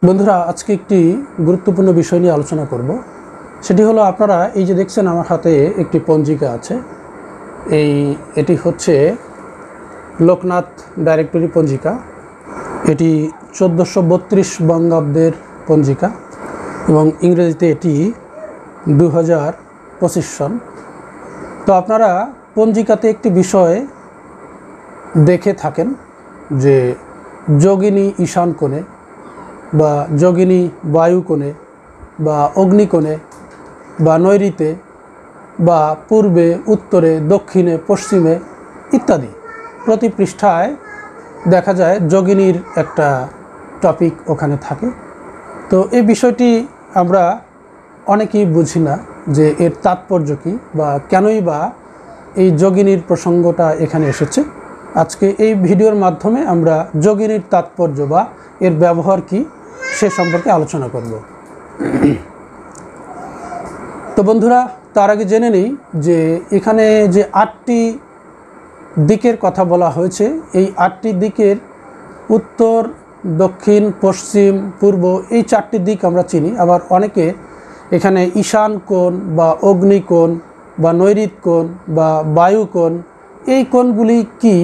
বন্ধুরা, আজকে একটি গুরুত্বপূর্ণ বিষয় নিয়ে আলোচনা করব। সেটি হলো, আপনারা এই যে দেখছেন আমার হাতে একটি পঞ্জিকা আছে। এটি হচ্ছে লোকনাথ ডাইরেক্টরি পঞ্জিকা। এটি 1432 বঙ্গাব্দের পঞ্জিকা এবং ইংরেজিতে এটি 2025 সন। তো আপনারা পঞ্জিকাতে একটি বিষয় দেখে থাকেন যে যোগিনী ঈশান কোণে বা যোগিনী বায়ুকোণে বা অগ্নিকোণে বা নৈঋতে বা পূর্বে, উত্তরে, দক্ষিণে, পশ্চিমে ইত্যাদি প্রতি পৃষ্ঠায় দেখা যায় যোগিনীর একটা টপিক ওখানে থাকে। তো এই বিষয়টি আমরা অনেকেই বুঝি না যে এর তাৎপর্য কী বা কেনই বা এই যোগিনীর প্রসঙ্গটা এখানে এসেছে। আজকে এই ভিডিওর মাধ্যমে আমরা যোগিনীর তাৎপর্য বা এর ব্যবহার কী সে সম্পর্কে আলোচনা করব। তো বন্ধুরা, তার আগে জেনে নিই যে এখানে যে 8টি দিকের কথা বলা হয়েছে, এই 8টি দিকের উত্তর, দক্ষিণ, পশ্চিম, পূর্ব, এই 4টি দিক আমরা চিনি। আবার অনেকে এখানে ঈশান কোণ বা অগ্নিকোণ বা নৈঋত কোণ বা বায়ু কোণ, এই কোণগুলি কি,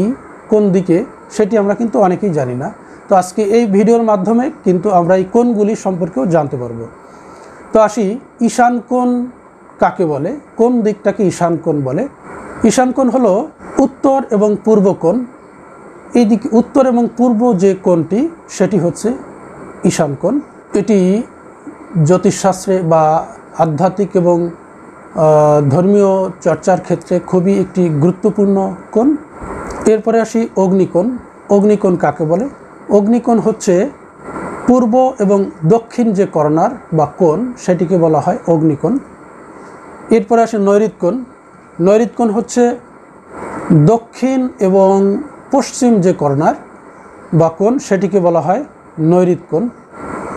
কোন দিকে, সেটি আমরা কিন্তু অনেকেই জানি না। তো আজকে এই ভিডিওর মাধ্যমে কিন্তু আমরা এই কোণগুলি সম্পর্কেও জানতে পারবো। তো আসি, ঈশান কোণ কাকে বলে, কোন দিকটাকে ঈশান কোণ বলে। ঈশান কোণ হলো উত্তর এবং পূর্ব কোণ। এই দিক উত্তর এবং পূর্ব যে কোণটি, সেটি হচ্ছে ঈশান কোণ। এটি জ্যোতিষশাস্ত্রে বা আধ্যাত্মিক এবং ধর্মীয় চর্চার ক্ষেত্রে খুবই একটি গুরুত্বপূর্ণ কোণ। এরপরে আসি অগ্নিকোণ। অগ্নিকোণ কাকে বলে? অগ্নিকোণ হচ্ছে পূর্ব এবং দক্ষিণ যে কর্নার বা কোণ, সেটিকে বলা হয় অগ্নিকোণ। এরপরে আসে নৈঋত কোণ। নৈঋত কোণ হচ্ছে দক্ষিণ এবং পশ্চিম যে কর্নার বা কোণ, সেটিকে বলা হয় নৈঋত কোণ।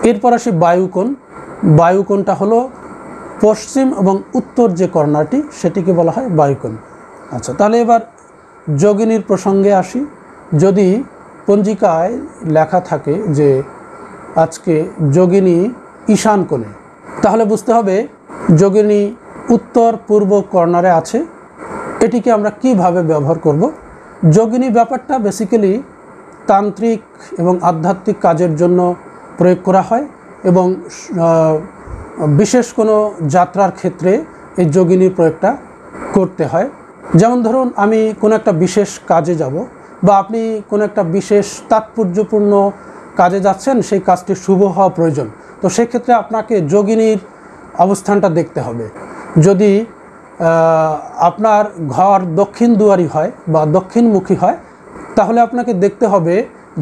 এরপর আসে বায়ুকোণ। বায়ুকোণটা হলো পশ্চিম এবং উত্তর যে কর্নারটি, সেটিকে বলা হয় বায়ুকোণ। আচ্ছা, তাহলে এবার যোগিনীর প্রসঙ্গে আসি। যদি পঞ্জিকায় লেখা থাকে যে আজকে যোগিনী ঈশান কোণে, তাহলে বুঝতে হবে যোগিনী উত্তর পূর্ব কর্নারে আছে। এটিকে আমরা কিভাবে ব্যবহার করব? যোগিনী ব্যাপারটা বেসিক্যালি তান্ত্রিক এবং আধ্যাত্মিক কাজের জন্য প্রয়োগ করা হয় এবং বিশেষ কোনো যাত্রার ক্ষেত্রে এই যোগিনীর প্রয়োগটা করতে হয়। যেমন ধরুন, আমি কোনো একটা বিশেষ কাজে যাব বা আপনি কোনো একটা বিশেষ তাৎপর্যপূর্ণ কাজে যাচ্ছেন, সেই কাজটি শুভ হওয়া প্রয়োজন। তো সেক্ষেত্রে আপনাকে যোগিনীর অবস্থানটা দেখতে হবে। যদি আপনার ঘর দক্ষিণ দুয়ারি হয় বা দক্ষিণমুখী হয়, তাহলে আপনাকে দেখতে হবে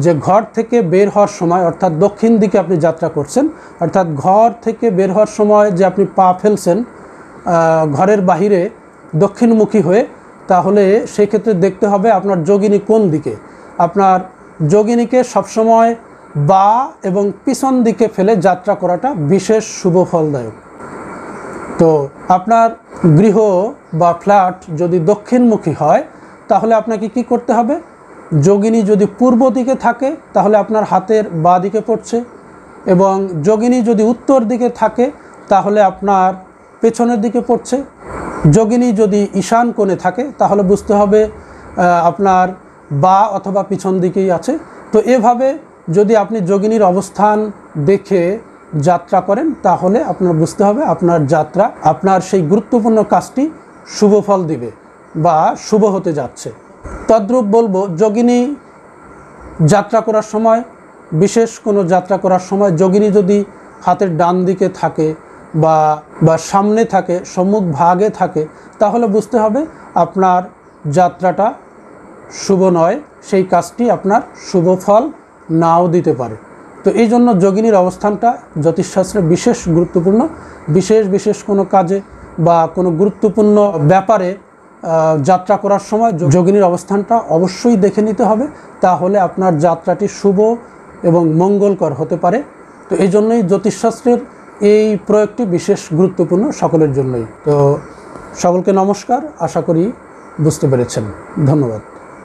যে ঘর থেকে বের হওয়ার সময়, অর্থাৎ দক্ষিণ দিকে আপনি যাত্রা করছেন, অর্থাৎ ঘর থেকে বের হওয়ার সময় যে আপনি পা ফেলছেন ঘরের বাহিরে দক্ষিণমুখী হয়ে, তাহলে সেই ক্ষেত্রে দেখতে হবে আপনার যোগিনী কোন দিকে। আপনার যোগিনীকে সবসময় বা এবং পিছন দিকে ফেলে যাত্রা করাটা বিশেষ শুভ ফলদায়ক। তো আপনার গৃহ বা ফ্ল্যাট যদি দক্ষিণমুখী হয়, তাহলে আপনাকে কি করতে হবে? যোগিনী যদি পূর্ব দিকে থাকে, তাহলে আপনার হাতের বাঁ দিকে পড়ছে, এবং যোগিনী যদি উত্তর দিকে থাকে, তাহলে আপনার পেছনের দিকে পড়ছে। যোগিনী যদি ঈশান কোণে থাকে, তাহলে বুঝতে হবে আপনার বা অথবা পিছন দিকেই আছে। তো এভাবে যদি আপনি যোগিনীর অবস্থান দেখে যাত্রা করেন, তাহলে আপনার বুঝতে হবে আপনার যাত্রা, আপনার সেই গুরুত্বপূর্ণ কাজটি শুভ ফল দিবে বা শুভ হতে যাচ্ছে। তদ্রূপ বলবো, যোগিনী যাত্রা করার সময়, বিশেষ কোনো যাত্রা করার সময় যোগিনী যদি হাতের ডান দিকে থাকে বা সামনে থাকে, সম্মুখ ভাগে থাকে, তাহলে বুঝতে হবে আপনার যাত্রাটা শুভ নয়, সেই কাজটি আপনার শুভ ফল নাও দিতে পারে। তো এই জন্য যোগিনীর অবস্থানটা জ্যোতিষশাস্ত্রে বিশেষ গুরুত্বপূর্ণ। বিশেষ কোনো কাজে বা কোনো গুরুত্বপূর্ণ ব্যাপারে যাত্রা করার সময় যোগিনীর অবস্থানটা অবশ্যই দেখে নিতে হবে, তাহলে আপনার যাত্রাটি শুভ এবং মঙ্গলকর হতে পারে। তো এই জন্যই জ্যোতিষশাস্ত্রের এই প্রয়োগটি বিশেষ গুরুত্বপূর্ণ সকলের জন্যই। তো সকলকে নমস্কার, আশা করি বুঝতে পেরেছেন। ধন্যবাদ।